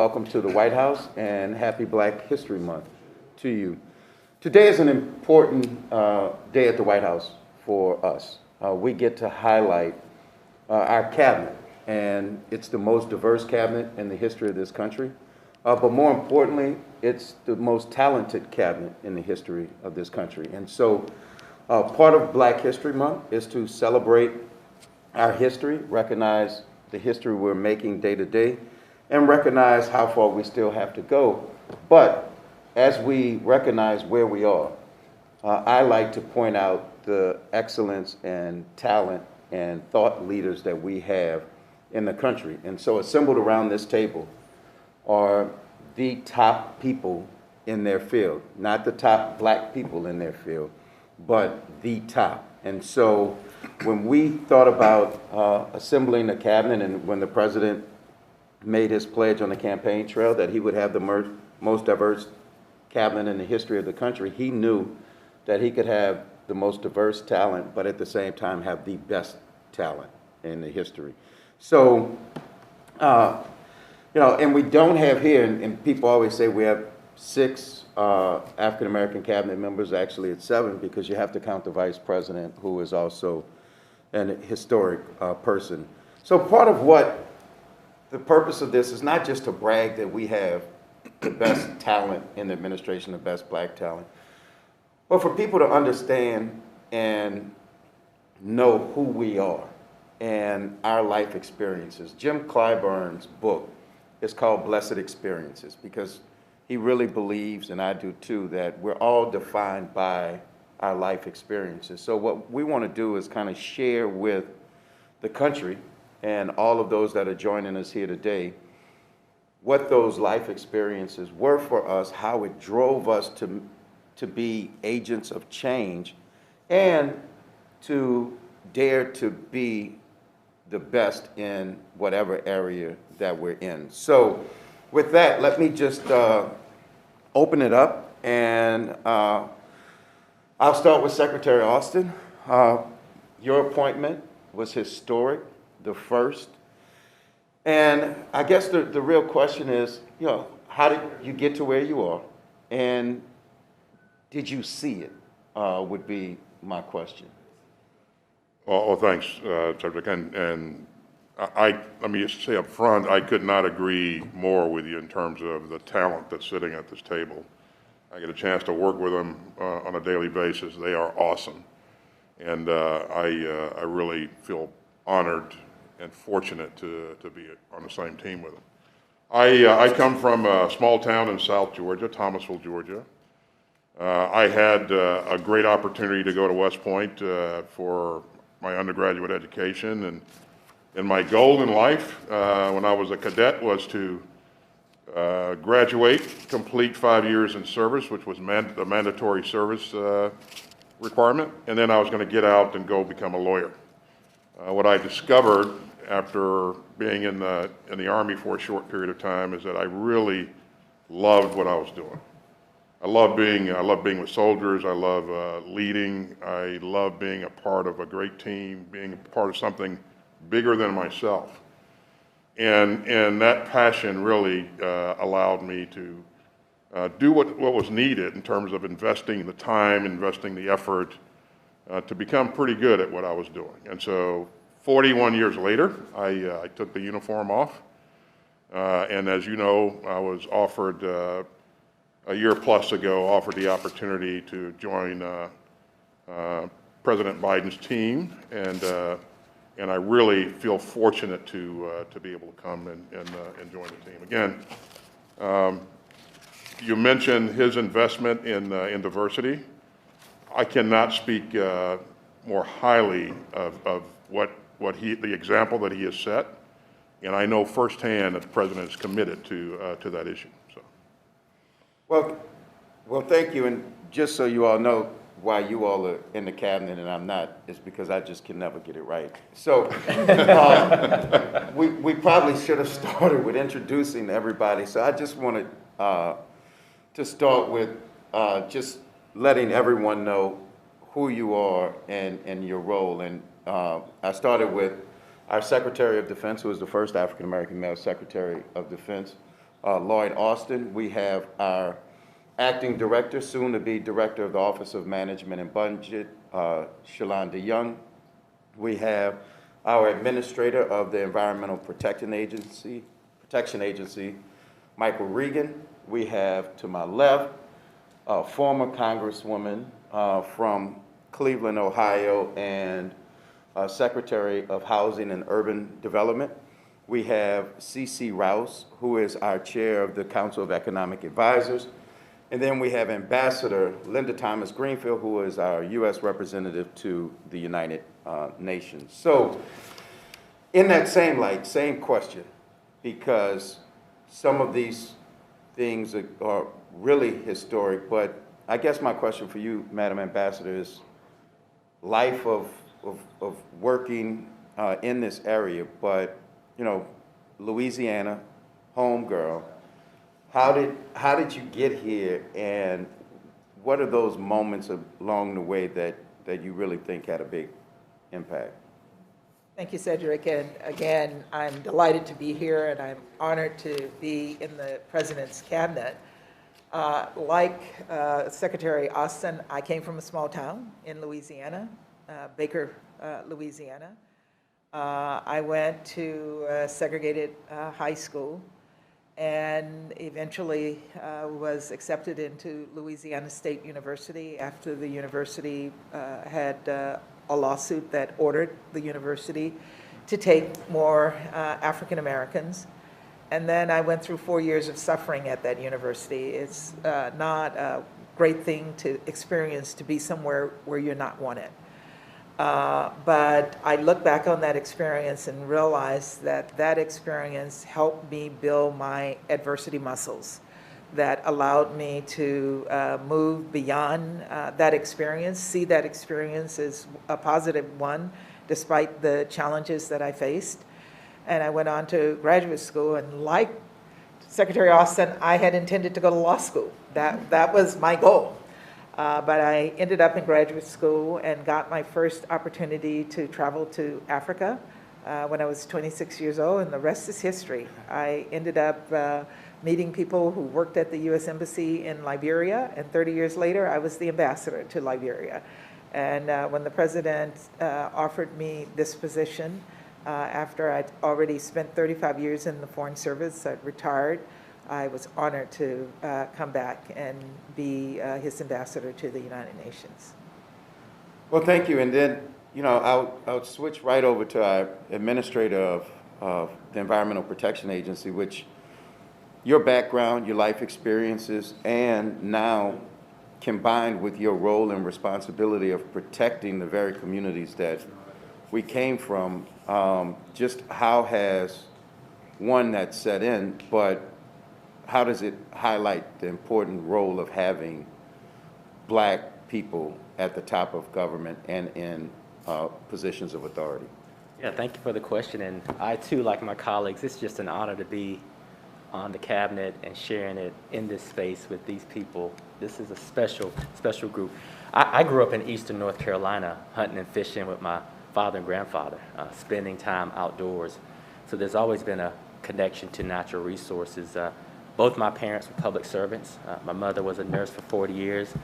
Welcome to the White House and happy Black History Month to you. Today is an important day at the White House for us. We get to highlight our cabinet, and it's the most diverse cabinet in the history of this country. But more importantly, it's the most talented cabinet in the history of this country. And so part of Black History Month is to celebrate our history, recognize the history we're making day to day, and recognize how far we still have to go. But as we recognize where we are, I like to point out the excellence and talent and thought leaders that we have in the country. And so assembled around this table are the top people in their field, not the top Black people in their field, but the top. And so when we thought about assembling the cabinet, and when the president made his pledge on the campaign trail that he would have the most diverse cabinet in the history of the country, he knew that he could have the most diverse talent, but at the same time have the best talent in the history. So, and we don't have here, and people always say we have 6 African-American cabinet members. Actually, it's 7, because you have to count the vice president, who is also an historic person. So part of what the purpose of this is not just to brag that we have the best talent in the administration, the best Black talent, but for people to understand and know who we are and our life experiences. Jim Clyburn's book is called Blessed Experiences, because he really believes, and I do too, that we're all defined by our life experiences. So what we want to do is kind of share with the country and all of those that are joining us here today what those life experiences were for us, how it drove us to be agents of change, and to dare to be the best in whatever area that we're in. So with that, let me just open it up, and I'll start with Secretary Austin. Your appointment was historic, the first. And I guess the real question is, how did you get to where you are? And did you see it, would be my question. Well, thanks, Cedric. And let me just say up front, I could not agree more with you in terms of the talent that's sitting at this table. I get a chance to work with them on a daily basis. They are awesome. And I really feel honored and fortunate to be on the same team with them. I come from a small town in South Georgia, Thomas-Greenfield, Georgia. I had a great opportunity to go to West Point for my undergraduate education, and my goal in life when I was a cadet was to graduate, complete 5 years in service, which was the mandatory service requirement, and then I was going to get out and go become a lawyer. What I discovered after being in the Army for a short period of time is that I really loved what I was doing. I love being with soldiers. I love leading. I love being a part of a great team, being a part of something bigger than myself. And that passion really allowed me to do what was needed in terms of investing the time, investing the effort to become pretty good at what I was doing. And so 41 years later, I took the uniform off. And as you know, I was offered a year plus ago, offered the opportunity to join President Biden's team, and I really feel fortunate to be able to come and join the team. Again, you mentioned his investment in diversity. I cannot speak more highly of the example that he has set, and I know firsthand that the president is committed to that issue. So. Well, thank you. And just so you all know why you all are in the cabinet and I'm not, is because I just can never get it right. So we probably should have started with introducing everybody. So I just wanted to start with just letting everyone know who you are and your role. And I started with our Secretary of Defense, who was the first African-American male Secretary of Defense, Lloyd Austin. We have our acting director, soon to be director of the Office of Management and Budget, Shalonda Young. We have our administrator of the Environmental Protection Agency, Michael Regan. We have to my left a former Congresswoman from Cleveland, Ohio, and Secretary of Housing and Urban Development. We have C.C. Rouse, who is our chair of the Council of Economic Advisors. And then we have Ambassador Linda Thomas-Greenfield, who is our U.S. representative to the United Nations. So in that same light, same question, because some of these things are really historic, but I guess my question for you, Madam Ambassador, is life of working in this area, but, you know, Louisiana, home girl, how did you get here, and what are those moments along the way that you really think had a big impact? Thank you, Cedric, and again, I'm delighted to be here, and I'm honored to be in the President's Cabinet. Like Secretary Austin, I came from a small town in Louisiana, Baker, Louisiana. I went to segregated high school and eventually was accepted into Louisiana State University after the university had a lawsuit that ordered the university to take more African Americans. And then I went through 4 years of suffering at that university. It's not a great thing to experience, to be somewhere where you're not wanted. But I look back on that experience and realize that that experience helped me build my adversity muscles that allowed me to move beyond that experience, see that experience as a positive one, despite the challenges that I faced. And I went on to graduate school, and like Secretary Austin, I had intended to go to law school. That was my goal. But I ended up in graduate school and got my first opportunity to travel to Africa when I was 26 years old, and the rest is history. I ended up meeting people who worked at the U.S. Embassy in Liberia, and 30 years later, I was the ambassador to Liberia. And when the president offered me this position, after I'd already spent 35 years in the Foreign Service, I'd retired, I was honored to come back and be his ambassador to the United Nations. Well, thank you. And then, you know, I'll switch right over to our administrator of the Environmental Protection Agency, which your background, your life experiences, and now combined with your role and responsibility of protecting the very communities that we came from, just how has one that set in, but how does it highlight the important role of having Black people at the top of government and in positions of authority? Yeah, thank you for the question. And I too, like my colleagues, it's just an honor to be on the cabinet and sharing it in this space with these people. This is a special group. I grew up in eastern North Carolina, hunting and fishing with my father and grandfather, spending time outdoors. So there's always been a connection to natural resources. Both my parents were public servants. My mother was a nurse for 40 years,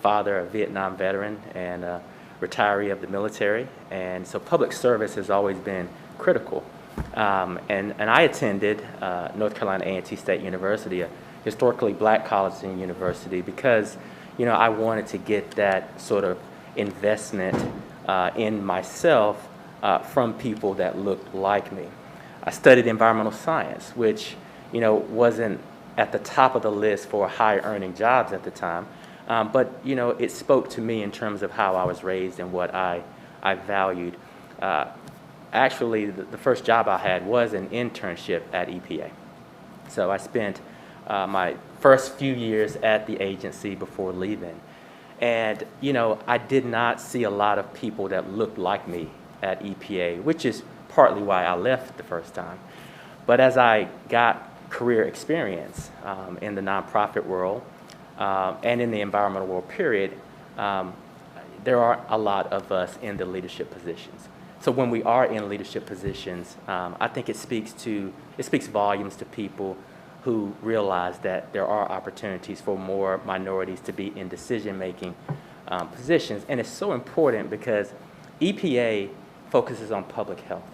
father a Vietnam veteran and a retiree of the military. And so public service has always been critical. And I attended North Carolina A&T State University, a historically Black college and university, because, you know, I wanted to get that sort of investment in myself from people that looked like me. I studied environmental science, which, you know, wasn't at the top of the list for higher earning jobs at the time, but, you know, it spoke to me in terms of how I was raised and what I valued. Actually, the first job I had was an internship at EPA. So I spent my first few years at the agency before leaving. And, you know, I did not see a lot of people that looked like me at EPA, which is partly why I left the first time. But as I got career experience in the nonprofit world and in the environmental world, period, there are a lot of us in the leadership positions. So when we are in leadership positions, I think it speaks volumes to people who realize that there are opportunities for more minorities to be in decision-making positions. And it's so important because EPA focuses on public health.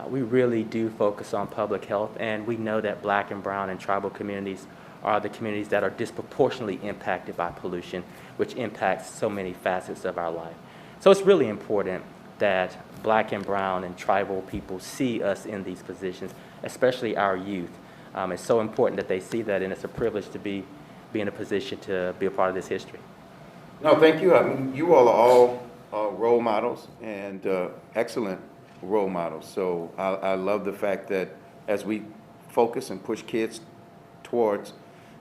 We really do focus on public health, and we know that Black and brown and tribal communities are the communities that are disproportionately impacted by pollution, which impacts so many facets of our life. So it's really important that Black and brown and tribal people see us in these positions, especially our youth. It's so important that they see that, and it's a privilege to be in a position to be a part of this history. No, thank you. I mean, you all are all role models and excellent role models. So I love the fact that as we focus and push kids towards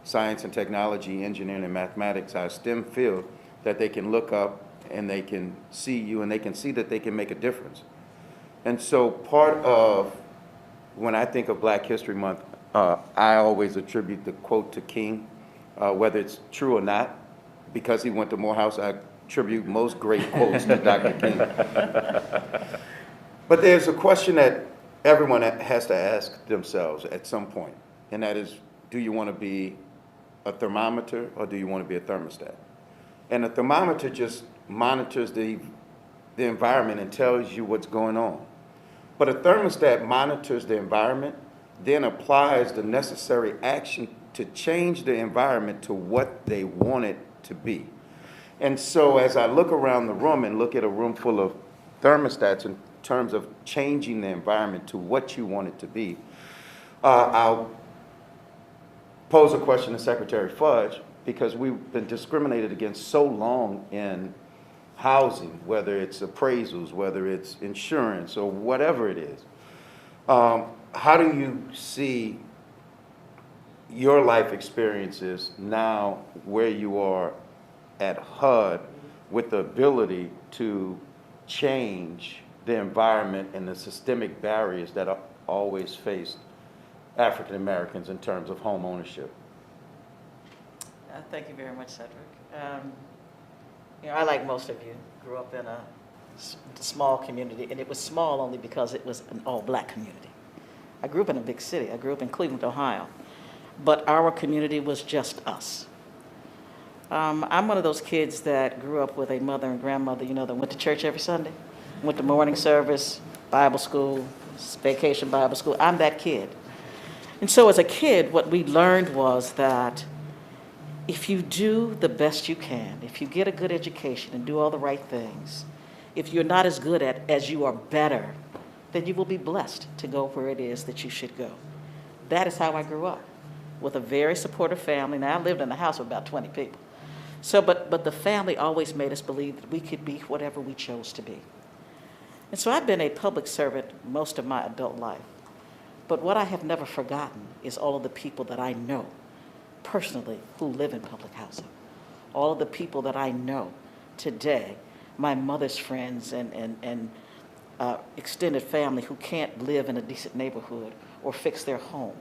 science and technology, engineering and mathematics, our STEM field, that they can look up and they can see you and they can see that they can make a difference. And so part of, when I think of Black History Month, I always attribute the quote to King, whether it's true or not. Because he went to Morehouse, I attribute most great quotes to Dr. King. But there's a question that everyone has to ask themselves at some point, and that is, do you want to be a thermometer or do you want to be a thermostat? And a thermometer just monitors the environment and tells you what's going on. But a thermostat monitors the environment, then applies the necessary action to change the environment to what they want it to be. And so as I look around the room and look at a room full of thermostats in terms of changing the environment to what you want it to be, I'll pose a question to Secretary Fudge, because we've been discriminated against so long in housing, whether it's appraisals, whether it's insurance, or whatever it is. How do you see your life experiences now where you are at HUD with the ability to change the environment and the systemic barriers that are always faced African Americans in terms of home ownership? Thank you very much, Cedric. I, like most of you, grew up in a small community, and it was small only because it was an all-Black community. I grew up in a big city. I grew up in Cleveland, Ohio. But our community was just us. I'm one of those kids that grew up with a mother and grandmother, that went to church every Sunday, went to morning service, Bible school, vacation Bible school. I'm that kid. And so as a kid, what we learned was that if you do the best you can, if you get a good education and do all the right things, if you're not as good at as you are better, then you will be blessed to go where it is that you should go. That is how I grew up, with a very supportive family. Now, I lived in a house of about 20 people. So, but the family always made us believe that we could be whatever we chose to be. And so I've been a public servant most of my adult life. But what I have never forgotten is all of the people that I know personally who live in public housing. All of the people that I know today, my mother's friends and extended family who can't live in a decent neighborhood or fix their home.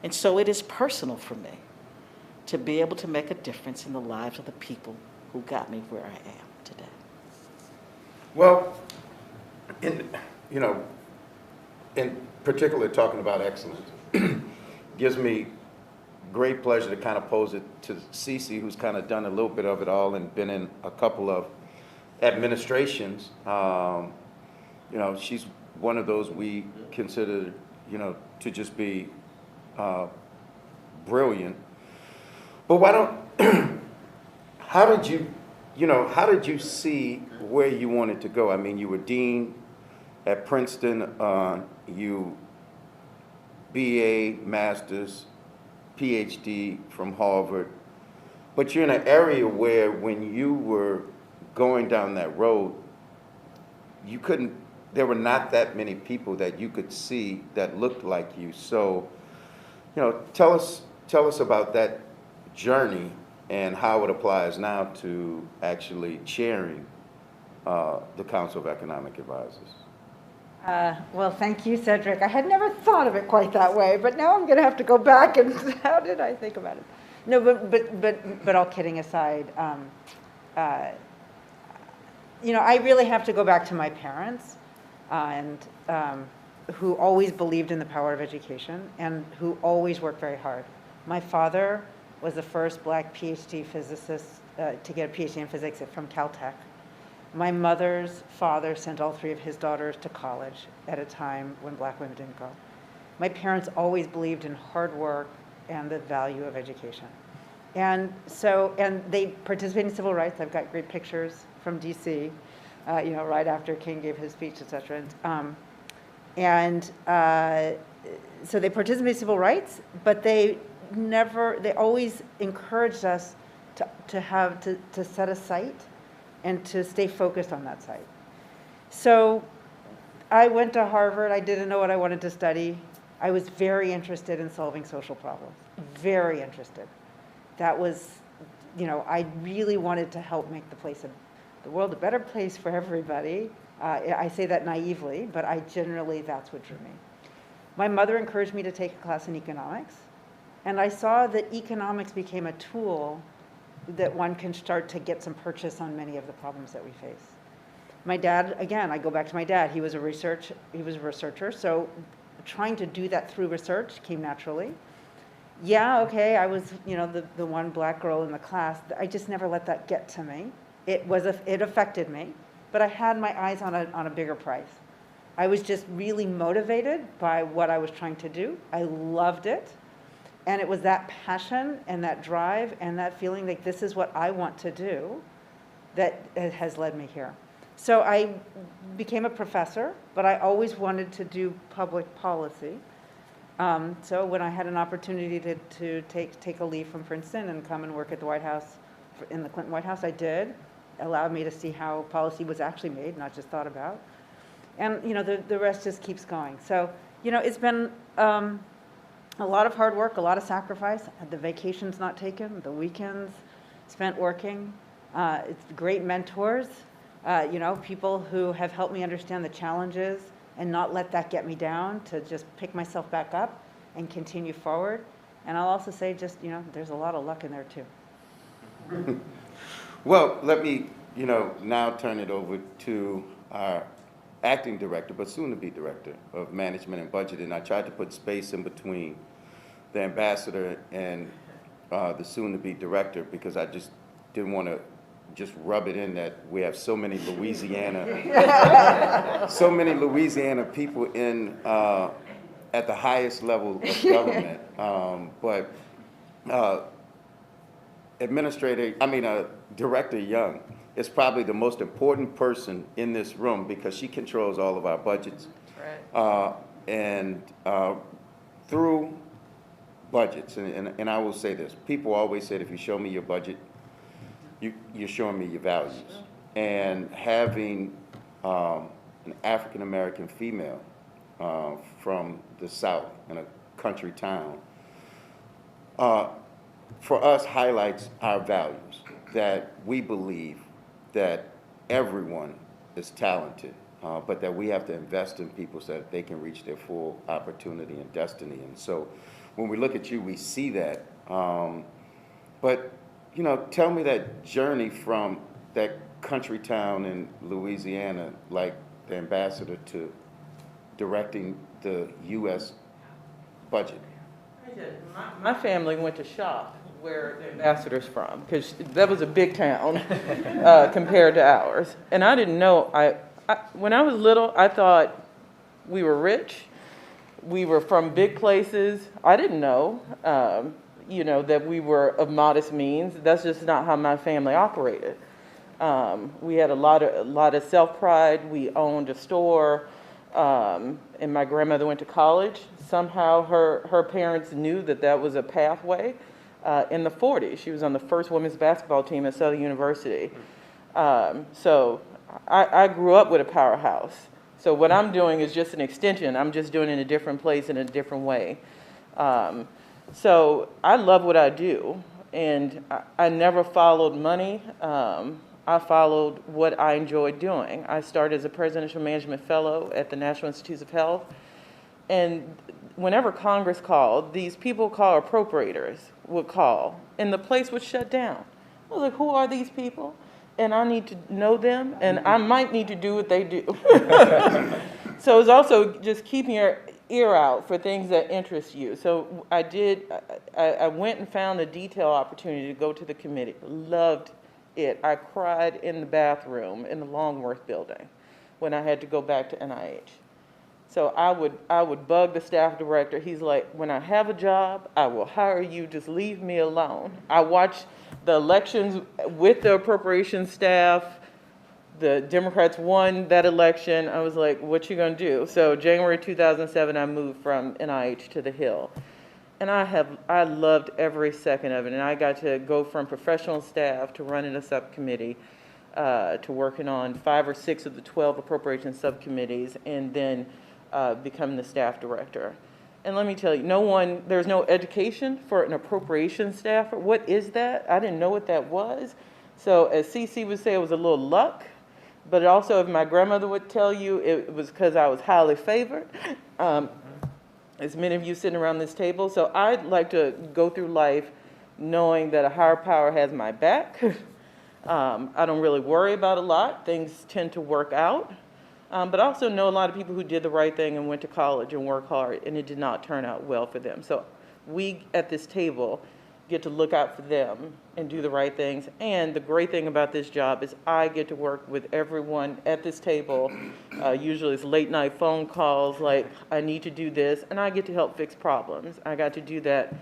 And so it is personal for me to be able to make a difference in the lives of the people who got me where I am today. Well, in particular, talking about excellence, gives me great pleasure to kind of pose it to Cece, who's kind of done a little bit of it all and been in a couple of administrations. She's one of those we consider, to just be brilliant. But why don't, how did you see where you wanted to go? I mean, you were dean at Princeton, you BA, master's, PhD from Harvard, but you're in an area where when you were going down that road, there were not that many people that you could see that looked like you. So, tell us about that journey and how it applies now to actually chairing the Council of Economic Advisors. Well, thank you, Cedric. I had never thought of it quite that way, but now I'm going to have to go back and how did I think about it? No, but all kidding aside, I really have to go back to my parents, and who always believed in the power of education and who always worked very hard. My father was the first black PhD physicist to get a PhD in physics from Caltech. My mother's father sent all three of his daughters to college at a time when black women didn't go. My parents always believed in hard work and the value of education. And they participated in civil rights. I've got great pictures from DC, right after King gave his speech, et cetera. So they participated in civil rights, but they always encouraged us to set a sight and to stay focused on that site. So I went to Harvard. I didn't know what I wanted to study. I was very interested in solving social problems, very interested. That was, I really wanted to help make the world a better place for everybody. I say that naively, but that's what drew me. My mother encouraged me to take a class in economics, and I saw that economics became a tool that one can start to get some purchase on many of the problems that we face. My dad, again, I go back to my dad. He was a researcher, so trying to do that through research came naturally. Yeah, okay, I was, the one black girl in the class. I just never let that get to me. It affected me, but I had my eyes on a bigger prize. I was just really motivated by what I was trying to do. I loved it. And it was that passion and that drive and that feeling like this is what I want to do that has led me here. So I became a professor, but I always wanted to do public policy. So when I had an opportunity to take a leave from Princeton and come and work at the White House, in the Clinton White House, I did. It allowed me to see how policy was actually made, not just thought about. And the rest just keeps going. So it's been a lot of hard work, a lot of sacrifice. The vacations not taken, the weekends spent working. It's great mentors, people who have helped me understand the challenges and not let that get me down, to just pick myself back up and continue forward. And I'll also say there's a lot of luck in there too. Well, let me, now turn it over to our acting director, but soon-to-be director of management and budget. And I tried to put space in between the ambassador and the soon-to-be director, because I just didn't want to just rub it in that we have so many Louisiana people in at the highest level of government. But Director Young is probably the most important person in this room, because she controls all of our budgets. Right. And through budgets, and I will say this, people always said, if you show me your budget, you're showing me your values. And having an African-American female from the South in a country town, for us highlights our values, that we believe that everyone is talented, but that we have to invest in people so that they can reach their full opportunity and destiny. And so when we look at you, we see that. But tell me that journey from that country town in Louisiana, like the ambassador, to directing the U.S. budget. My family went to shop where the ambassador's from, because that was a big town compared to ours. And I didn't know, when I was little, I thought we were rich. We were from big places. I didn't know, that we were of modest means. That's just not how my family operated. We had a lot of self-pride. We owned a store, and my grandmother went to college. Somehow her parents knew that was a pathway. In the 40s, she was on the first women's basketball team at Southern University. So I grew up with a powerhouse. So what I'm doing is just an extension. I'm just doing it in a different place in a different way. So I love what I do, and I never followed money. I followed what I enjoyed doing. I started as a presidential management fellow at the National Institutes of Health, and whenever Congress called, these people called appropriators would call, and the place would shut down. I was like, who are these people? And I need to know them, and I might need to do what they do. So it's also just keeping your ear out for things that interest you. So I went and found a detail opportunity to go to the committee. Loved it. I cried in the bathroom in the Longworth building when I had to go back to NIH. So I would bug the staff director. He's like, when I have a job, I will hire you, just leave me alone. I watched the elections with the appropriations staff. The Democrats won that election. I was like, what you gonna do? So January 2007, I moved from NIH to the Hill. And I loved every second of it. And I got to go from professional staff to running a subcommittee, to working on 5 or 6 of the 12 appropriations subcommittees, and then becoming the staff director. And let me tell you, there's no education for an appropriations staffer. What is that? I didn't know what that was. So as CC would say, it was a little luck. But also, if my grandmother would tell you, it was because I was highly favored, as many of you sitting around this table. So I'd like to go through life knowing that a higher power has my back. I don't really worry about a lot. Things tend to work out. But I also know a lot of people who did the right thing and went to college and worked hard, and it did not turn out well for them. So we at this table get to look out for them and do the right things. And the great thing about this job is I get to work with everyone at this table. Usually it's late night phone calls like, I need to do this, and I get to help fix problems. I got to do that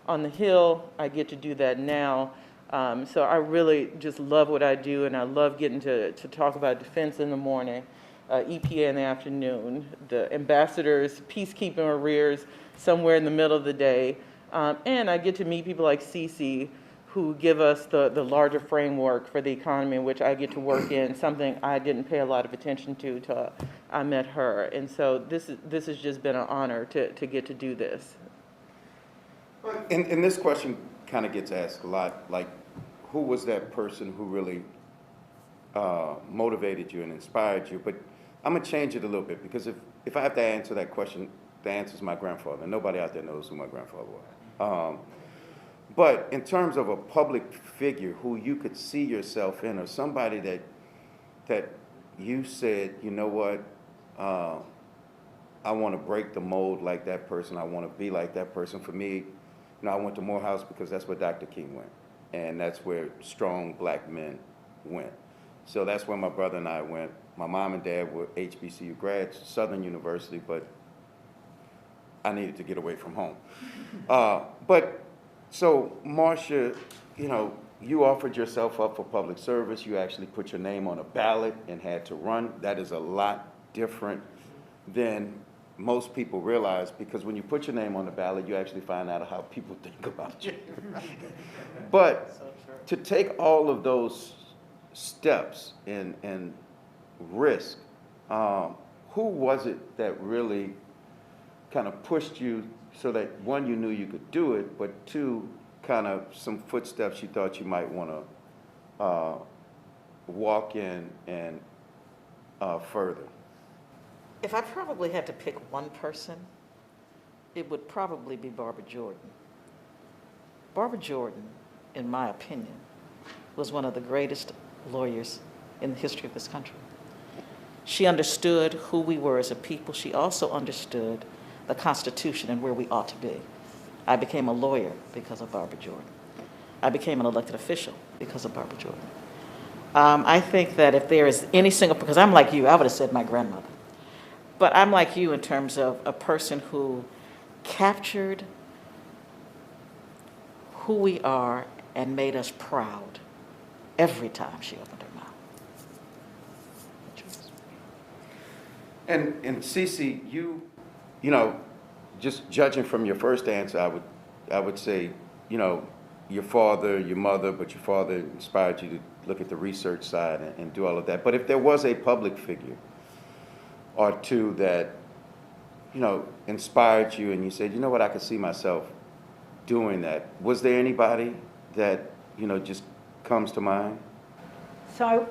on the Hill. I get to do that now. So I really just love what I do, and I love getting to talk about defense in the morning, EPA in the afternoon, the ambassadors, peacekeeping arrears somewhere in the middle of the day. And I get to meet people like Cece, who give us the larger framework for the economy in which I get to work in, something I didn't pay a lot of attention to till I met her. And so this has just been an honor to get to do this. And this question kind of gets asked a lot, like, who was that person who really motivated you and inspired you? But I'm going to change it a little bit, because if I have to answer that question, the answer is my grandfather. And nobody out there knows who my grandfather was. But in terms of a public figure who you could see yourself in, or somebody that you said, you know what, I want to break the mold like that person. I want to be like that person. For me, I went to Morehouse because that's where Dr. King went. And that's where strong black men went. So that's where my brother and I went. My mom and dad were HBCU grads, Southern University, but I needed to get away from home. But so Marcia, you offered yourself up for public service. You actually put your name on a ballot and had to run. That is a lot different than most people realize, because when you put your name on the ballot, you actually find out how people think about you. But to take all of those steps and risk, who was it that really kind of pushed you so that, one, you knew you could do it, but two, kind of some footsteps you thought you might want to walk in and further? If I probably had to pick one person, it would probably be Barbara Jordan. Barbara Jordan, in my opinion, was one of the greatest lawyers in the history of this country. She understood who we were as a people. She also understood the Constitution and where we ought to be. I became a lawyer because of Barbara Jordan. I became an elected official because of Barbara Jordan. I think that if there is any single, because I'm like you, I would have said my grandmother. But I'm like you in terms of a person who captured who we are and made us proud every time she opened her mouth. And Cece, you just judging from your first answer, I would say, your father, your mother, but your father inspired you to look at the research side and do all of that. But if there was a public figure or two that, inspired you and you said, you know what, I could see myself doing that, was there anybody that, just comes to mind? So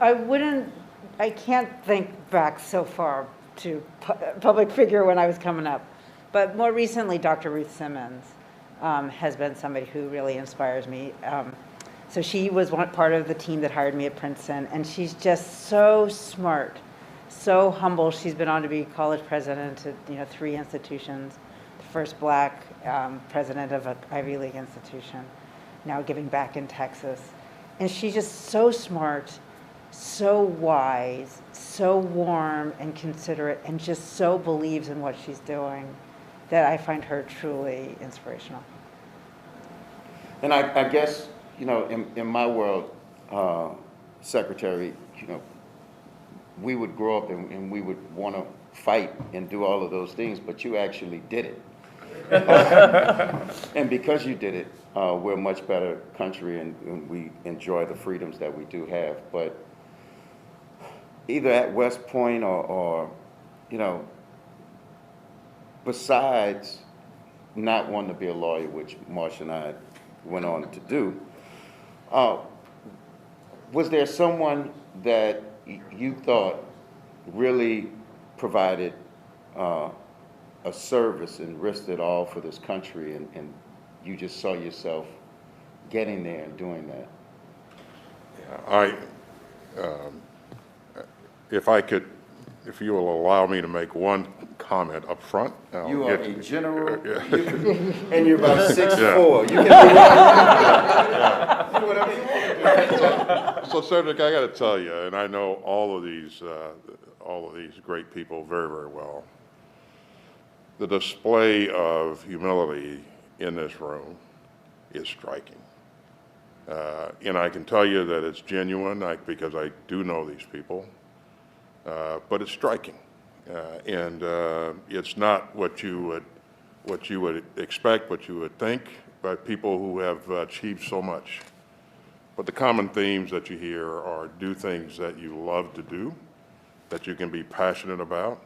I can't think back so far to public figure when I was coming up. But more recently, Dr. Ruth Simmons has been somebody who really inspires me. So she was part of the team that hired me at Princeton, and she's just so smart so humble. She's been on to be college president at 3 institutions, the first Black president of an Ivy League institution, now giving back in Texas. And she's just so smart, so wise, so warm and considerate, and just so believes in what she's doing that I find her truly inspirational. And I guess, in my world, Secretary, we would grow up and we would want to fight and do all of those things, but you actually did it. And because you did it, we're a much better country and we enjoy the freedoms that we do have. But either at West Point or besides not wanting to be a lawyer, which Marsha and I went on to do, was there someone that you thought really provided a service and risked it all for this country, and you just saw yourself getting there and doing that? If you will allow me to make one comment up front. You are a general, Yeah. and you're about 6'4". You can do whatever you want to do. So Cedric, I got to tell you, and I know all of these great people very, very well. The display of humility in this room is striking. And I can tell you that it's genuine because I do know these people, but it's striking. And it's not what you would expect, what you would think, by people who have achieved so much. But the common themes that you hear are do things that you love to do, that you can be passionate about.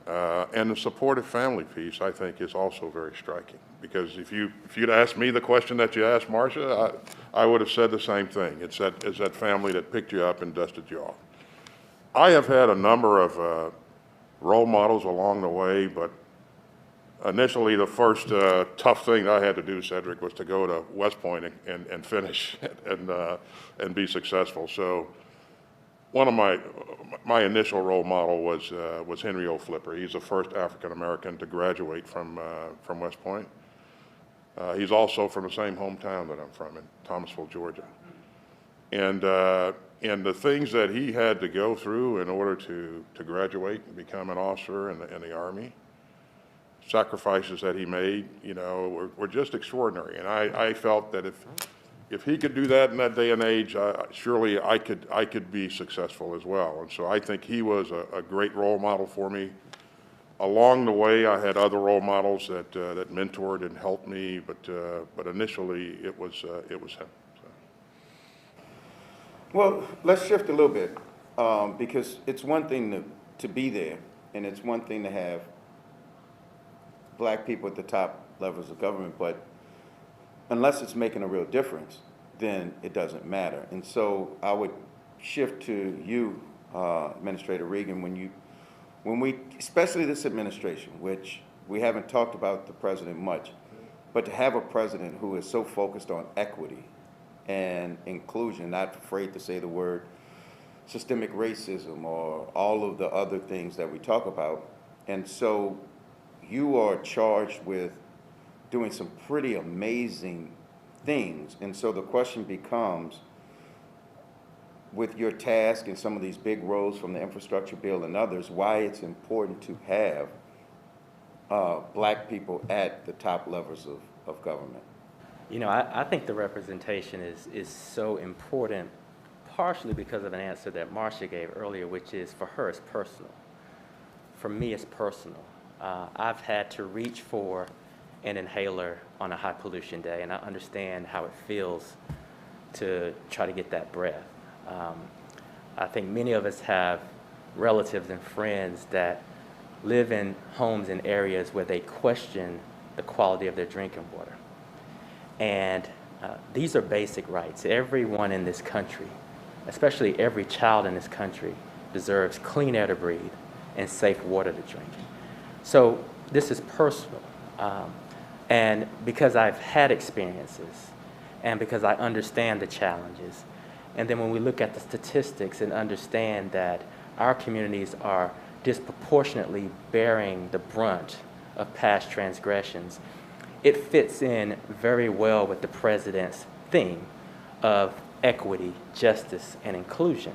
And the supportive family piece, I think, is also very striking. Because if you'd asked me the question that you asked Marsha, I would have said the same thing. It's that family that picked you up and dusted you off. I have had a number of role models along the way, but initially the first tough thing I had to do, Cedric, was to go to West Point and finish and be successful. So one of my initial role model was Henry O. Flipper. He's the first African American to graduate from West Point. He's also from the same hometown that I'm from, in Thomasville, Georgia. And the things that he had to go through in order to graduate and become an officer in the Army, sacrifices that he made, were just extraordinary. And I felt that if he could do that in that day and age, surely I could be successful as well. And so I think he was a great role model for me. Along the way, I had other role models that mentored and helped me, but initially it was him. So. Well, let's shift a little bit, because it's one thing to be there, and it's one thing to have Black people at the top levels of government, but unless it's making a real difference, then it doesn't matter. And so I would shift to you, Administrator Regan, when we, especially this administration, which we haven't talked about the president much, but to have a president who is so focused on equity and inclusion, not afraid to say the word systemic racism or all of the other things that we talk about. And so you are charged with doing some pretty amazing things. And so the question becomes, with your task and some of these big roles from the infrastructure bill and others, why it's important to have Black people at the top levels of government. I think the representation is so important, partially because of an answer that Marsha gave earlier, which is, for her, it's personal. For me, it's personal. I've had to reach for an inhaler on a high pollution day, and I understand how it feels to try to get that breath. I think many of us have relatives and friends that live in homes in areas where they question the quality of their drinking water. And these are basic rights. Everyone in this country, especially every child in this country, deserves clean air to breathe and safe water to drink. So this is personal. And because I've had experiences and because I understand the challenges, and then when we look at the statistics and understand that our communities are disproportionately bearing the brunt of past transgressions, it fits in very well with the president's theme of equity, justice, and inclusion.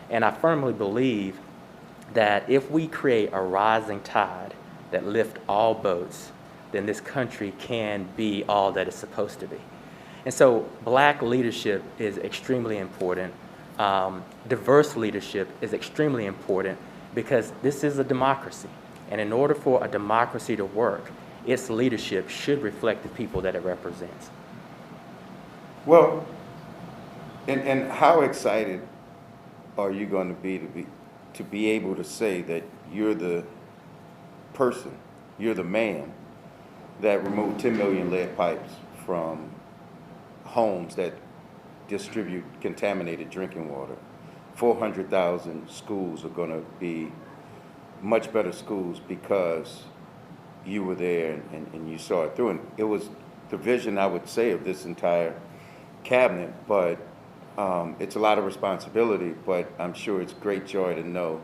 And I firmly believe that if we create a rising tide that lifts all boats, then this country can be all that it's supposed to be. And so black leadership is extremely important. Diverse leadership is extremely important because this is a democracy. And in order for a democracy to work, its leadership should reflect the people that it represents. Well, and how excited are you going to be able to say that you're the person, you're the man that removed 10 million lead pipes from homes that distribute contaminated drinking water? 400,000 schools are going to be much better schools because you were there and you saw it through. And it was the vision, I would say, of this entire cabinet, but it's a lot of responsibility, but I'm sure it's great joy to know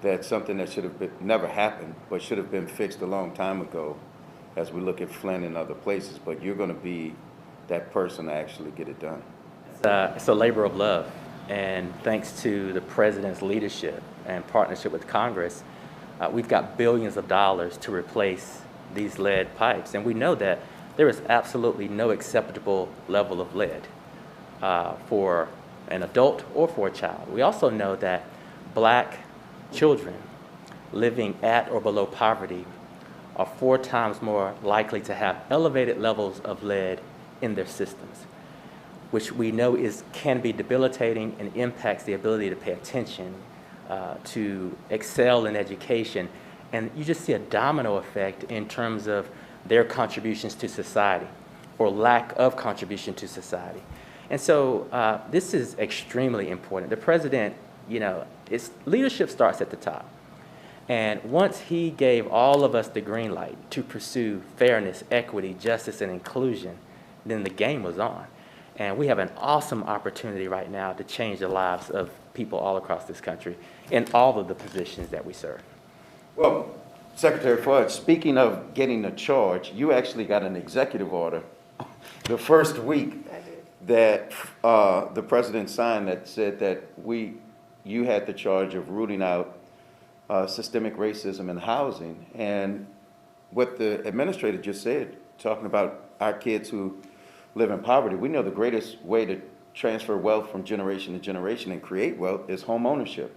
that something that should have never happened, but should have been fixed a long time ago as we look at Flint and other places, but you're going to be that person to actually get it done. It's a labor of love, and thanks to the president's leadership and partnership with Congress, we've got billions of dollars to replace these lead pipes, and we know that there is absolutely no acceptable level of lead for an adult or for a child. We also know that black children living at or below poverty are 4 times more likely to have elevated levels of lead in their systems, which we know can be debilitating and impacts the ability to pay attention, to excel in education. And you just see a domino effect in terms of their contributions to society or lack of contribution to society. And so this is extremely important. The president, its leadership starts at the top. And once he gave all of us the green light to pursue fairness, equity, justice, and inclusion, then the game was on. And we have an awesome opportunity right now to change the lives of people all across this country in all of the positions that we serve. Well, Secretary Fudge, speaking of getting a charge, you actually got an executive order the first week that the president signed that said that you had the charge of rooting out systemic racism in housing. And what the administrator just said, talking about our kids who live in poverty, we know the greatest way to transfer wealth from generation to generation and create wealth is home ownership.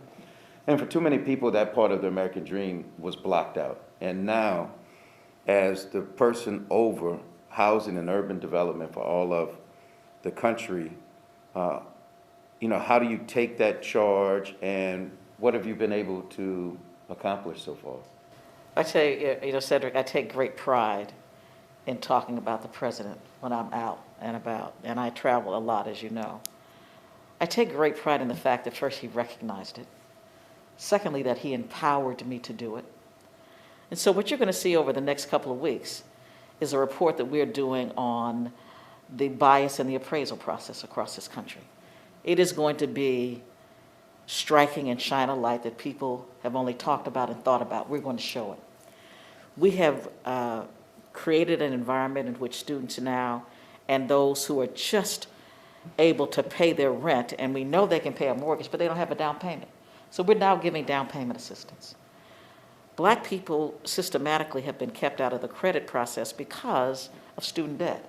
And for too many people, that part of the American dream was blocked out. And now, as the person over housing and urban development for all of the country, how do you take that charge, and what have you been able to accomplish so far? I tell you, Cedric, I take great pride in talking about the president when I'm out and about, and I travel a lot, as you know. I take great pride in the fact that first he recognized it. Secondly, that he empowered me to do it. And so what you're going to see over the next couple of weeks is a report that we're doing on the bias in the appraisal process across this country. It is going to be striking and shine a light that people have only talked about and thought about. We're going to show it. We have created an environment in which students now and those who are just able to pay their rent, and we know they can pay a mortgage, but they don't have a down payment. So we're now giving down payment assistance. Black people systematically have been kept out of the credit process because of student debt.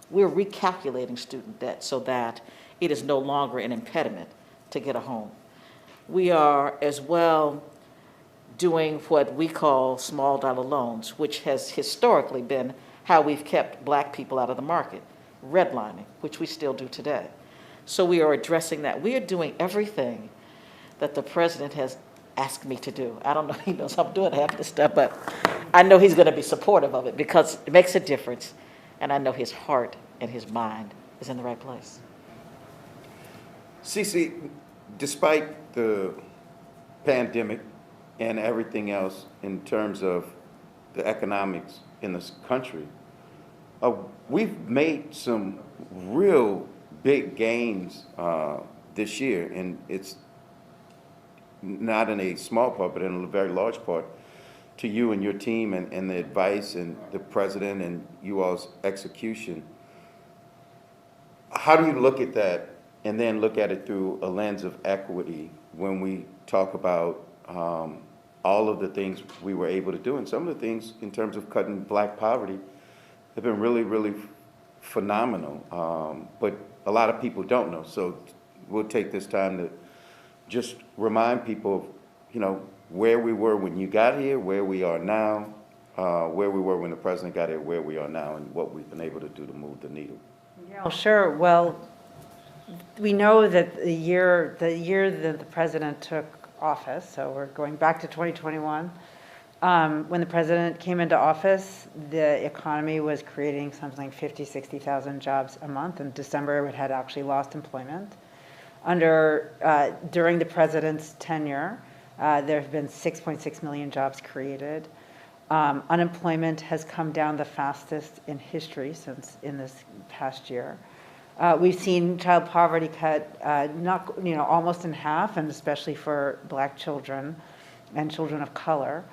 We're recalculating student debt so that it is no longer an impediment to get a home. We are as well doing what we call small dollar loans, which has historically been how we've kept black people out of the market, redlining, which we still do today. So we are addressing that. We are doing everything that the president has asked me to do. I don't know if he knows I'm doing half this stuff, but I know he's going to be supportive of it because it makes a difference, and I know his heart and his mind is in the right place. Cece, despite the pandemic and everything else in terms of the economics in this country, we've made some real big gains this year, and it's not in a small part, but in a very large part, to you and your team and the advice and the president and you all's execution. How do you look at that and then look at it through a lens of equity when we talk about all of the things we were able to do? And some of the things in terms of cutting black poverty have been really, really phenomenal. But a lot of people don't know. So we'll take this time to just remind people, you know, where we were when you got here, where we are now, where we were when the president got here, where we are now, and what we've been able to do to move the needle. Yeah, well, sure. Well, we know that the year that the president took office, so we're going back to 2021, when the president came into office, the economy was creating something like 50, 60,000 jobs a month. In December, it had actually lost employment. During the president's tenure, there have been 6.6 million jobs created. Unemployment has come down the fastest in history since in this past year. We've seen child poverty cut almost in half, and especially for black children and children of color.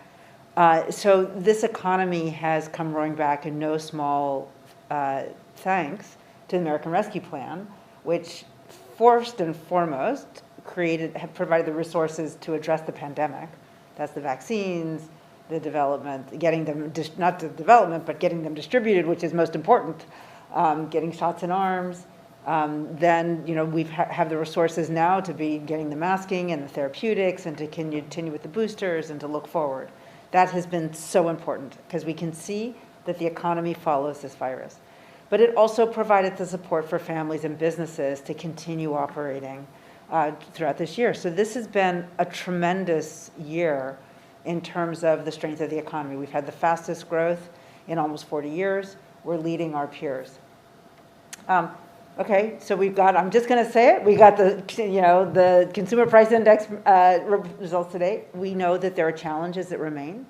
So this economy has come roaring back, in no small thanks to the American Rescue Plan, which first and foremost have provided the resources to address the pandemic. That's the vaccines, the development, getting them, not the development, but getting them distributed, which is most important, getting shots in arms. Then, we have the resources now to be getting the masking and the therapeutics and to continue with the boosters and to look forward. That has been so important because we can see that the economy follows this virus. But it also provided the support for families and businesses to continue operating throughout this year. So this has been a tremendous year in terms of the strength of the economy. We've had the fastest growth in almost 40 years. We're leading our peers. Okay, so we've got, I'm just going to say it, we got the Consumer Price Index results today. We know that there are challenges that remain.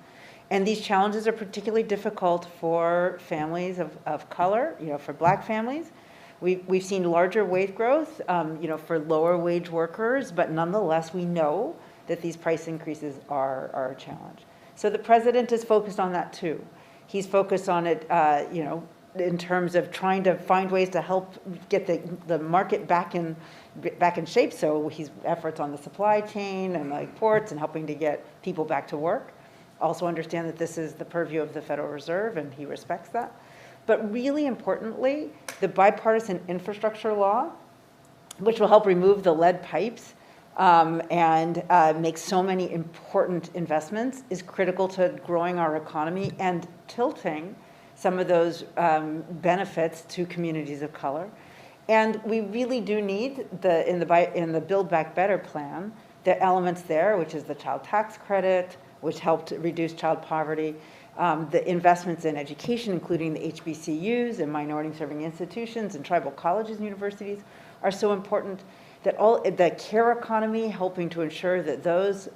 And these challenges are particularly difficult for families of color, for black families. We've seen larger wage growth, for lower wage workers, but nonetheless, we know that these price increases are a challenge. So the president is focused on that too. He's focused on it, in terms of trying to find ways to help get the market back in shape. So he's efforts on the supply chain and like ports and helping to get people back to work. Also understand that this is the purview of the Federal Reserve and he respects that. But really importantly, the bipartisan infrastructure law, which will help remove the lead pipes and make so many important investments, is critical to growing our economy and tilting some of those benefits to communities of color. And we really do need in the Build Back Better plan, the elements there, which is the child tax credit, which helped reduce child poverty, the investments in education, including the HBCUs and minority-serving institutions and tribal colleges and universities, are so important. That the care economy, helping to ensure that those,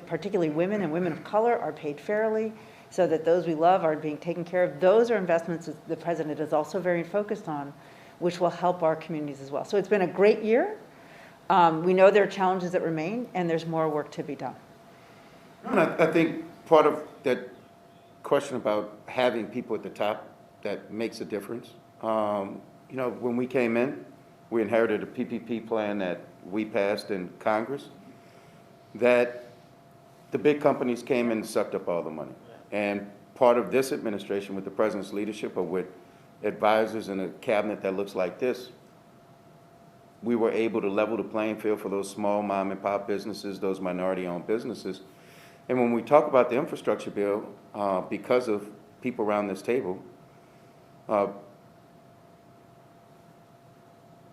particularly women and women of color, are paid fairly, so that those we love are being taken care of. Those are investments that the president is also very focused on, which will help our communities as well. So it's been a great year. We know there are challenges that remain, and there's more work to be done. I think part of that question about having people at the top that makes a difference. When we came in, we inherited a PPP plan that we passed in Congress that the big companies came in and sucked up all the money. And part of this administration, with the president's leadership or with advisors in a cabinet that looks like this, we were able to level the playing field for those small mom and pop businesses, those minority-owned businesses. And when we talk about the infrastructure bill, because of people around this table,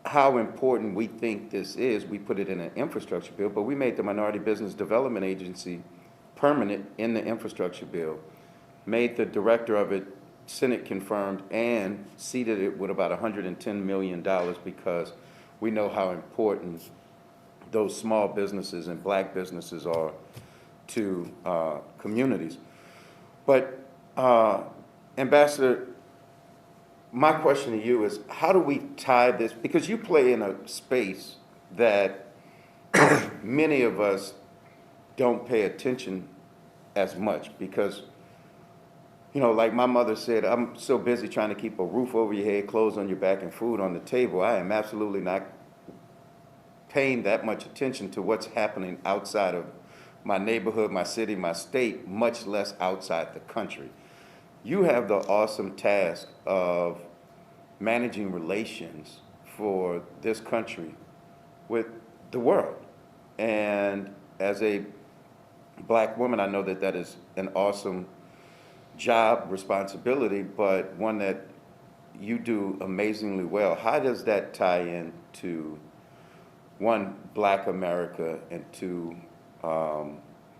how important we think this is, we put it in an infrastructure bill, but we made the Minority Business Development Agency permanent in the infrastructure bill, made the director of it Senate confirmed, and seated it with about $110 million because we know how important those small businesses and black businesses are to communities. But Ambassador, my question to you is, how do we tie this, because you play in a space that many of us don't pay attention as much because, you know, like my mother said, I'm so busy trying to keep a roof over your head, clothes on your back, and food on the table. I am absolutely not paying that much attention to what's happening outside of my neighborhood, my city, my state, much less outside the country. You have the awesome task of managing relations for this country with the world. And as a black woman, I know that that is an awesome job, responsibility, but one that you do amazingly well. How does that tie in to, one, Black America, and two,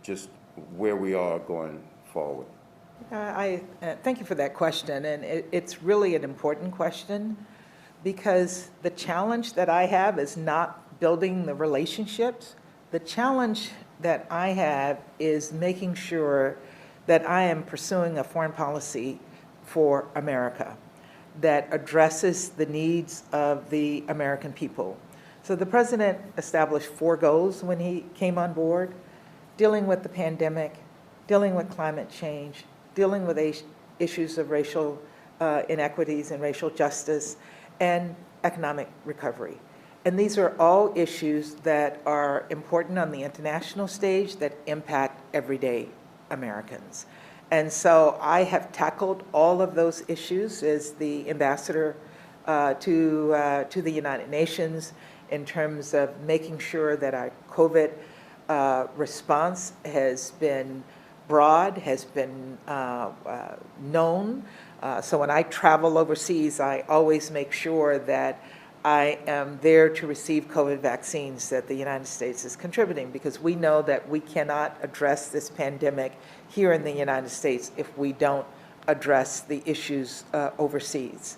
just where we are going forward? I thank you for that question, and it's really an important question because the challenge that I have is not building the relationships. The challenge that I have is making sure that I am pursuing a foreign policy for America that addresses the needs of the American people. So the president established 4 goals when he came on board: dealing with the pandemic, dealing with climate change, dealing with issues of racial inequities and racial justice, and economic recovery. And these are all issues that are important on the international stage that impact everyday Americans. And so I have tackled all of those issues as the ambassador to the United Nations in terms of making sure that our COVID response has been broad, has been known. So when I travel overseas, I always make sure that I am there to receive COVID vaccines that the United States is contributing, because we know that we cannot address this pandemic here in the United States if we don't address the issues overseas.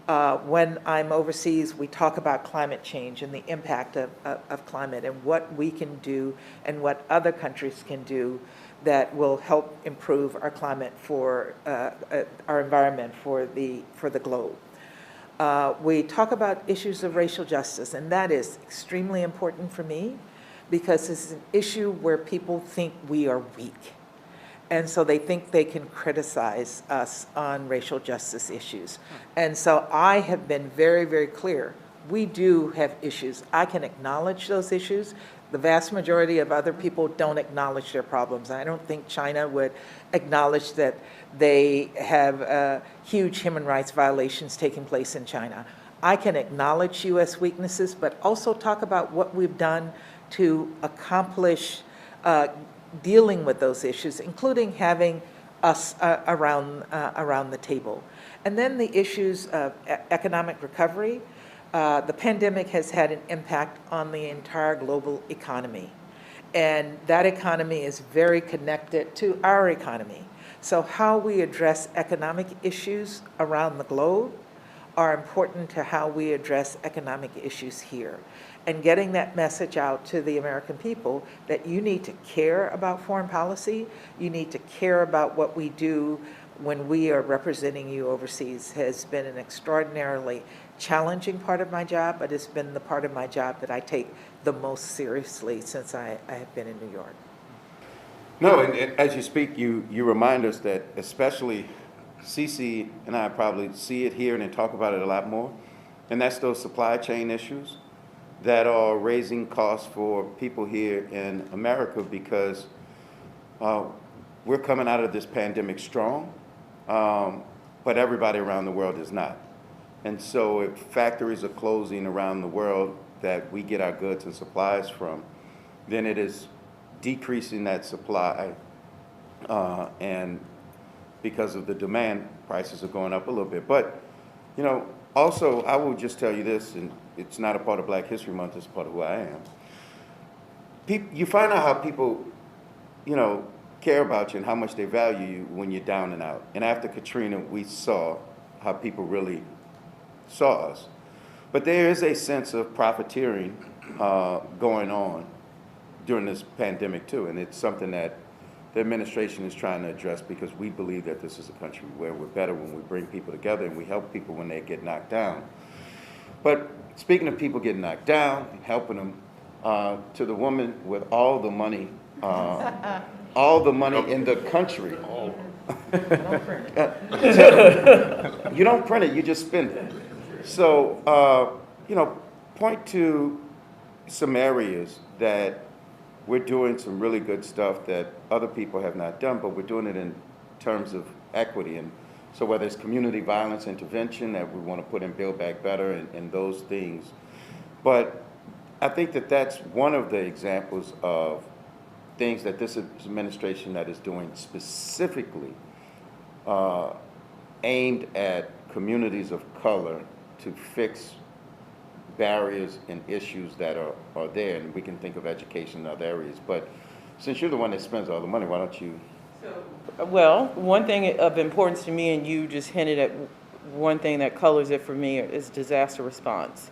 When I'm overseas, we talk about climate change and the impact of climate and what we can do and what other countries can do that will help improve our climate for our environment for the globe. We talk about issues of racial justice, and that is extremely important for me because it's an issue where people think we are weak. And so they think they can criticize us on racial justice issues. And so I have been very, very clear. We do have issues. I can acknowledge those issues. The vast majority of other people don't acknowledge their problems. I don't think China would acknowledge that they have huge human rights violations taking place in China. I can acknowledge U.S. weaknesses, but also talk about what we've done to accomplish dealing with those issues, including having us around the table. And then the issues of economic recovery. The pandemic has had an impact on the entire global economy. And that economy is very connected to our economy. So how we address economic issues around the globe are important to how we address economic issues here. And getting that message out to the American people that you need to care about foreign policy, you need to care about what we do when we are representing you overseas has been an extraordinarily challenging part of my job, but it's been the part of my job that I take the most seriously since I have been in New York. No, and as you speak, you remind us that especially Cece and I probably see it here and then talk about it a lot more, and that's those supply chain issues that are raising costs for people here in America because we're coming out of this pandemic strong, but everybody around the world is not. And so if factories are closing around the world that we get our goods and supplies from, then it is decreasing that supply. And because of the demand, prices are going up a little bit. But, you know, also, I will just tell you this, and it's not a part of Black History Month, it's a part of who I am. You find out how people, you know, care about you and how much they value you when you're down and out. And after Katrina, we saw how people really saw us. But there is a sense of profiteering going on during this pandemic too, and it's something that the administration is trying to address because we believe that this is a country where we're better when we bring people together and we help people when they get knocked down. But speaking of people getting knocked down and helping them, to the woman with all the money all the money in the country. You don't print it, you just spend it. So, point to some areas that we're doing some really good stuff that other people have not done, but we're doing it in terms of equity. And so whether it's community violence intervention that we want to put in Build Back Better and those things. But I think that that's one of the examples of things that this administration that is doing specifically aimed at communities of color to fix barriers and issues that are there. And we can think of education in other areas. But since you're the one that spends all the money, why don't you? Well, one thing of importance to me, and you just hinted at one thing that colors it for me, is disaster response.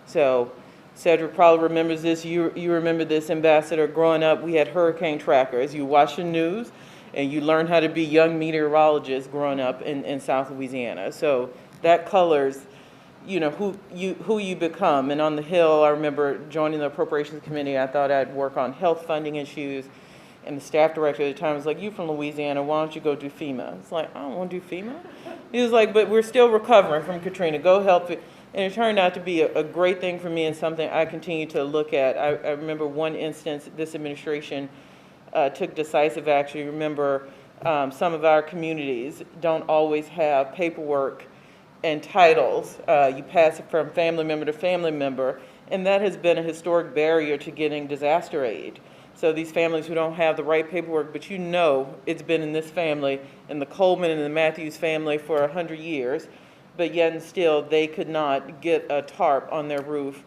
So Cedric probably remembers this. You remember this, Ambassador. Growing up, we had hurricane trackers. You watch the news, and you learn how to be young meteorologists growing up in South Louisiana. So that colors, who you become. And on the Hill, I remember joining the Appropriations Committee. I thought I'd work on health funding issues. And the staff director at the time was like, "You from Louisiana, why don't you go do FEMA?" It's like, "I don't want to do FEMA." He was like, "But we're still recovering from Katrina. Go help it." And it turned out to be a great thing for me and something I continue to look at. I remember one instance, this administration took decisive action. You remember some of our communities don't always have paperwork and titles. You pass it from family member to family member, and that has been a historic barrier to getting disaster aid. So these families who don't have the right paperwork, but it's been in this family, in the Coleman and the Matthews family for 100 years, but yet and still they could not get a tarp on their roof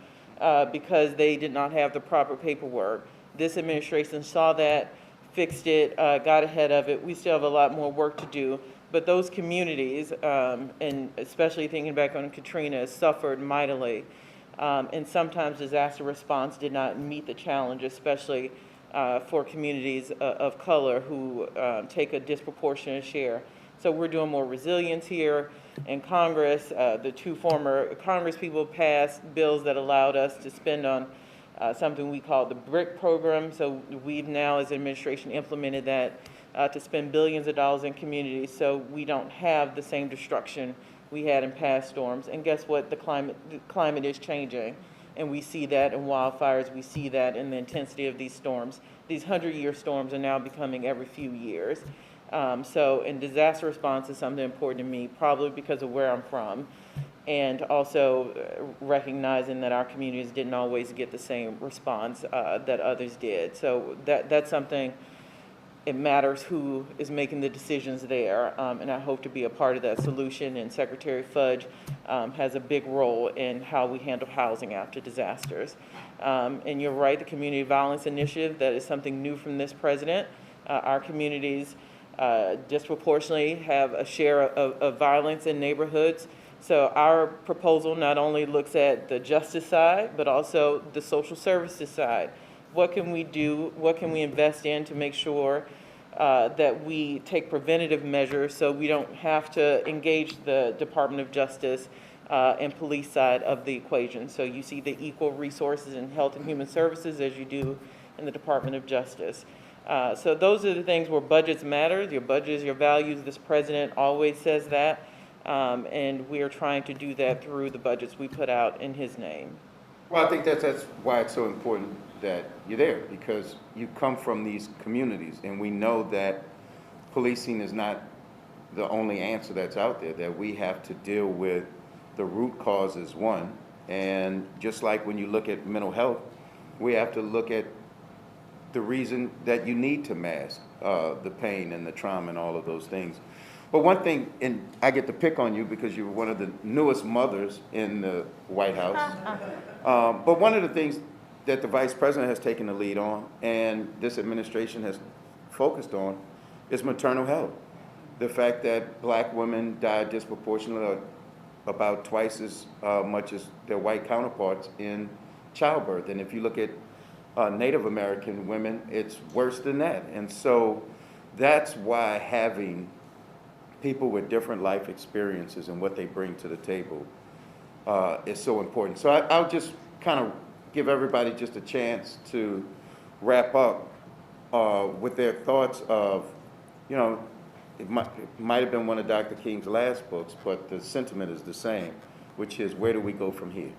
because they did not have the proper paperwork. This administration saw that, fixed it, got ahead of it. We still have a lot more work to do, but those communities, and especially thinking back on Katrina, suffered mightily. And sometimes disaster response did not meet the challenge, especially for communities of color who take a disproportionate share. So we're doing more resilience here in Congress. The two former Congress people passed bills that allowed us to spend on something we call the BRIC program. So we've now, as an administration, implemented that to spend billions of dollars in communities so we don't have the same destruction we had in past storms. And guess what? The climate is changing. And we see that in wildfires. We see that in the intensity of these storms. These 100-year storms are now becoming every few years. And disaster response is something important to me, probably because of where I'm from, and also recognizing that our communities didn't always get the same response that others did. So that's something. It matters who is making the decisions there, and I hope to be a part of that solution. And Secretary Fudge has a big role in how we handle housing after disasters. And you're right, the Community Violence Initiative, that is something new from this president. Our communities disproportionately have a share of violence in neighborhoods. So our proposal not only looks at the justice side, but also the social services side. What can we do? What can we invest in to make sure that we take preventative measures so we don't have to engage the Department of Justice and police side of the equation? So you see the equal resources in Health and Human Services as you do in the Department of Justice. So those are the things where budgets matter. Your budget is your values. This president always says that. And we are trying to do that through the budgets we put out in his name. Well, I think that's why it's so important that you're there, because you come from these communities, and we know that policing is not the only answer that's out there, that we have to deal with the root causes, one, and just like when you look at mental health, we have to look at the reason that you need to mask the pain and the trauma and all of those things. But one thing, and I get to pick on you because you're one of the newest mothers in the White House, but one of the things that the Vice President has taken the lead on and this administration has focused on is maternal health. The fact that black women die disproportionately, about twice as much as their white counterparts in childbirth. And if you look at Native American women, it's worse than that. And so that's why having people with different life experiences and what they bring to the table is so important. So I'll just kind of give everybody just a chance to wrap up with their thoughts of, you know, it might have been one of Dr. King's last books, but the sentiment is the same, which is where do we go from here?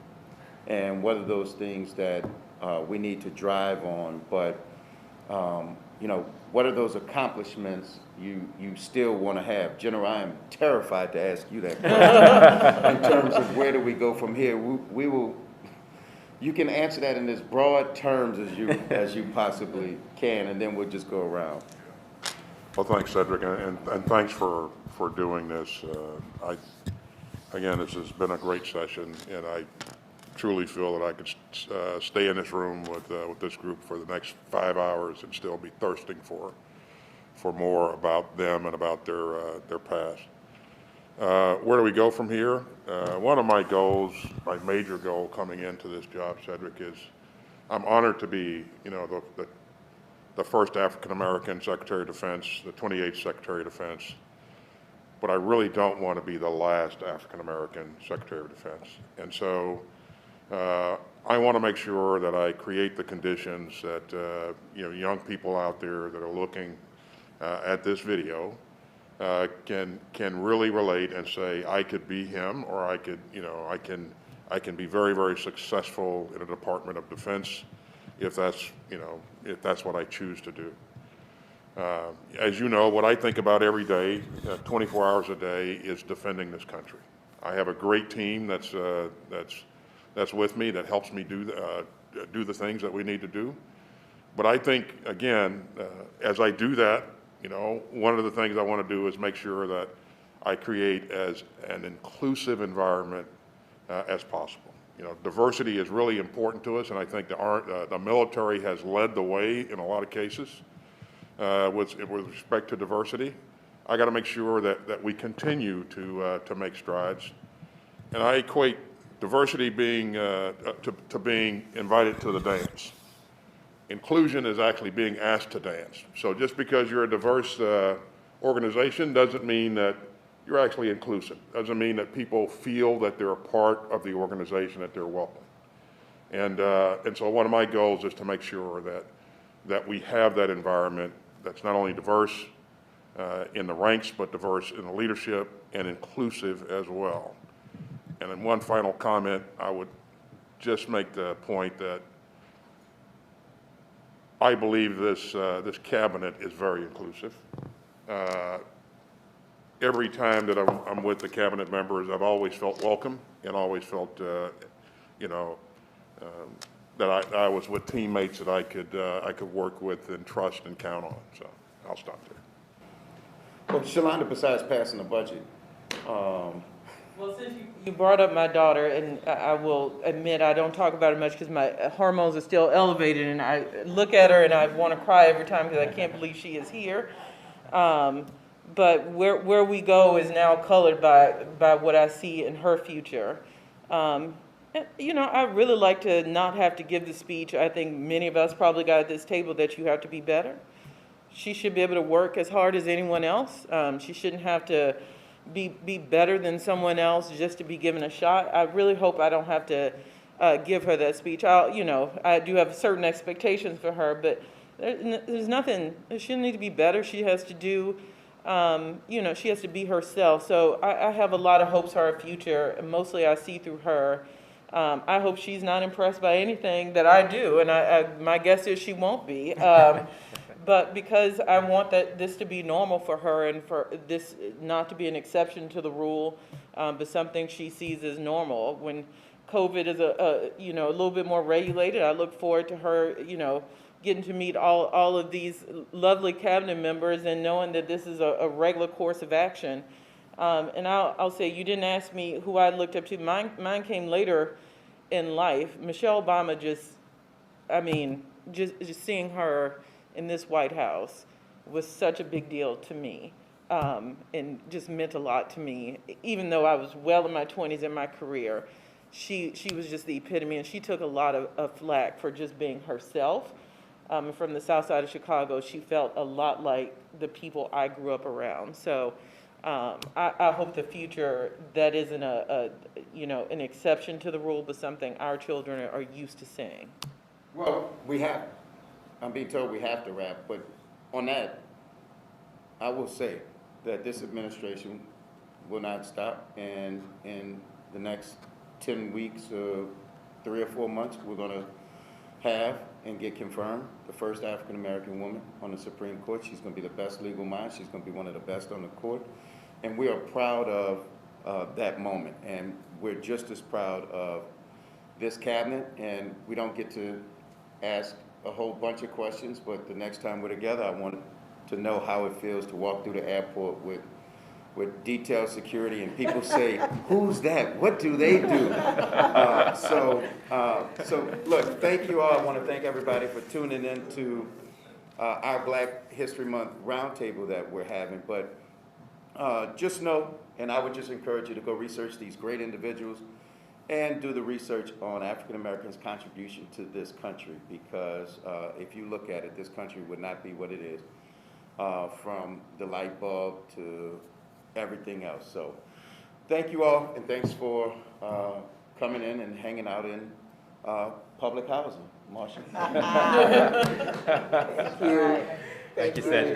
And what are those things that we need to drive on, but, you know, what are those accomplishments you still want to have? General, I am terrified to ask you that question. In terms of where do we go from here, we will, you can answer that in as broad terms as you possibly can, and then we'll just go around. Well, thanks, Cedric, and thanks for doing this. Again, this has been a great session, and I truly feel that I could stay in this room with this group for the next 5 hours and still be thirsting for more about them and about their past. Where do we go from here? One of my goals, my major goal coming into this job, Cedric, is I'm honored to be, you know, the first African-American Secretary of Defense, the 28th Secretary of Defense, but I really don't want to be the last African-American Secretary of Defense. And so I want to make sure that I create the conditions that, you know, young people out there that are looking at this video can really relate and say, I could be him, or I could, you know, I can be very, very successful in a Department of Defense if that's, you know, if that's what I choose to do. As you know, what I think about every day, 24 hours a day, is defending this country. I have a great team that's with me, that helps me do the things that we need to do. But I think, again, as I do that, you know, one of the things I want to do is make sure that I create as an inclusive environment as possible. You know, diversity is really important to us, and I think the military has led the way in a lot of cases with respect to diversity. I got to make sure that we continue to make strides, and I equate diversity being to being invited to the dance. Inclusion is actually being asked to dance. So just because you're a diverse organization doesn't mean that you're actually inclusive. Doesn't mean that people feel that they're a part of the organization, that they're welcome. And so one of my goals is to make sure that we have that environment that's not only diverse in the ranks, but diverse in the leadership and inclusive as well. And then one final comment, I would just make the point that I believe this cabinet is very inclusive. Every time that I'm with the cabinet members, I've always felt welcome and always felt, you know, that I was with teammates that I could work with and trust and count on. So I'll stop there. Well, Shalonda, besides passing the budget, Well, since you brought up my daughter, and I will admit I don't talk about it much because my hormones are still elevated, and I look at her and I want to cry every time because I can't believe she is here. But where we go is now colored by what I see in her future. You know, I really like to not have to give the speech. I think many of us probably got at this table that you have to be better. She should be able to work as hard as anyone else. She shouldn't have to be better than someone else just to be given a shot. I really hope I don't have to give her that speech. You know, I do have certain expectations for her, but there's nothing. She doesn't need to be better. She has to do, you know, she has to be herself. So I have a lot of hopes for her future, and mostly I see through her. I hope she's not impressed by anything that I do, and my guess is she won't be. But because I want this to be normal for her, and for this not to be an exception to the rule, but something she sees as normal. When COVID is you know, a little bit more regulated, I look forward to her, you know, getting to meet all of these lovely cabinet members and knowing that this is a regular course of action. And I'll say, you didn't ask me who I looked up to. Mine came later in life. Michelle Obama just seeing her in this White House was such a big deal to me, and just meant a lot to me. Even though I was well in my 20s in my career, she was just the epitome, and she took a lot of flack for just being herself. From the south side of Chicago, she felt a lot like the people I grew up around. So I hope the future, that isn't you know, an exception to the rule, but something our children are used to seeing. well, we have. I'm being told we have to wrap, but on that, I will say that this administration will not stop, and in the next 10 weeks or 3 or 4 months, we're going to have and get confirmed the first African-American woman on the Supreme Court. She's going to be the best legal mind. She's going to be one of the best on the court. And we are proud of that moment. And we're just as proud of this cabinet. And we don't get to ask a whole bunch of questions, but the next time we're together, I want to know how it feels to walk through the airport with detailed security, and people say, who's that? What do they do? So look, thank you all. I want to thank everybody for tuning in to our Black History Month roundtable that we're having. But just know, and I would just encourage you to go research these great individuals and do the research on African Americans' contribution to this country, because if you look at it, this country would not be what it is, from the light bulb to everything else. So thank you all, and thanks for coming in and hanging out in public housing. Marsha. Thank you. Thank you, Cedric.